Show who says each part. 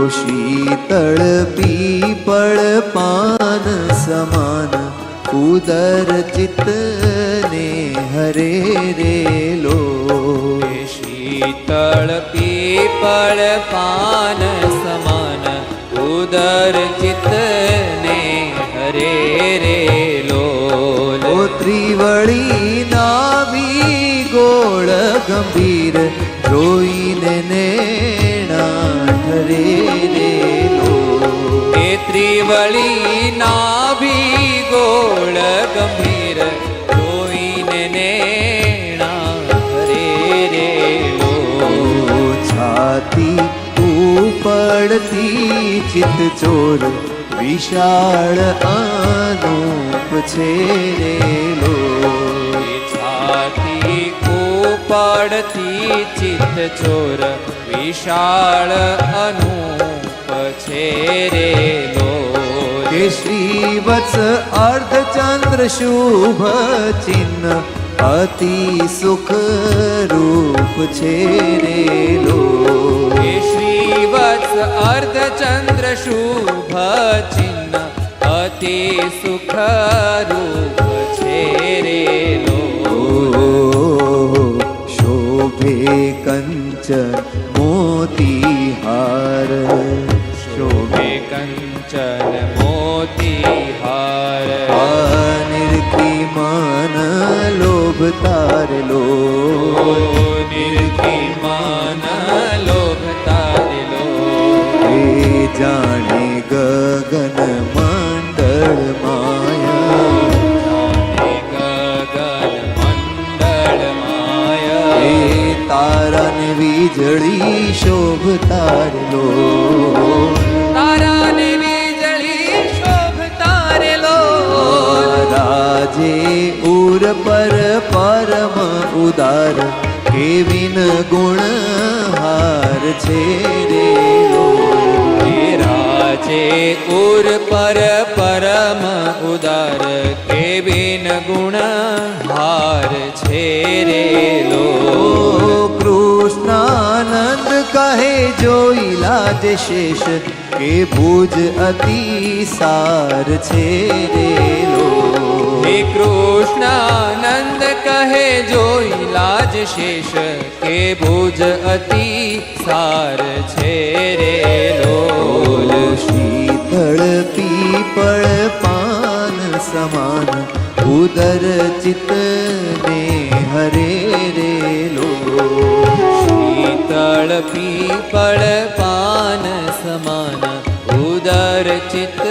Speaker 1: शीतल people पान समान उदर चित्त ने हरे रे लो।
Speaker 2: शीतल पीपल पान समान उदर चित्त ने हरे रे लो।
Speaker 1: त्रिवड़ी नाभी गोल गंभीर रोईने नैना ठरे रे लो।
Speaker 2: त्रिवड़ी नाभी गोल गंभीर रोईने नैना ठरे रे लो।
Speaker 1: छाती उपड़ती चित चोर विशाल अनूप छे रे लो।
Speaker 2: छाती उपड़ती चित चोर विशाल अनूप छे रे लो।
Speaker 1: के श्रीवत्स अर्धचंद्र शुभ चिन्ह अति सुख रूप छे रे लो।
Speaker 2: श्रीवत्स अर्धचंद्र शुभ चिन्ह अति सुख रूप छे रे लो।
Speaker 1: शोभे कंचन मोती हार।
Speaker 2: शोभे कंचन मोती हार।
Speaker 1: निरखी मान लोभ तार लो।
Speaker 2: निरखी मान लोभ तार लो।
Speaker 1: हे जाने गगन मंडल माया।
Speaker 2: जाने गगन मंडल माया।
Speaker 1: हे तारन वीजળી शोभ तार लो।
Speaker 2: ताराने वीजળી शोभ तार लो।
Speaker 1: राजे उर पर परम उदार केविन गुण हार छे रे लो।
Speaker 2: राजे उर पर परम उदार केविन गुण हार छे रे लो।
Speaker 1: कृष्णानंद कहे जोई लाज शेष के भुज अति सार छे रे लो।
Speaker 2: हे कृष्णानंद कहे जोई लाज शेष के भुज अति सार छे रे लोल।
Speaker 1: शीतल पीपल पान समान उदर चित्त ने हरे रे लो।
Speaker 2: शीतल पीपल पान समान उदर चित्त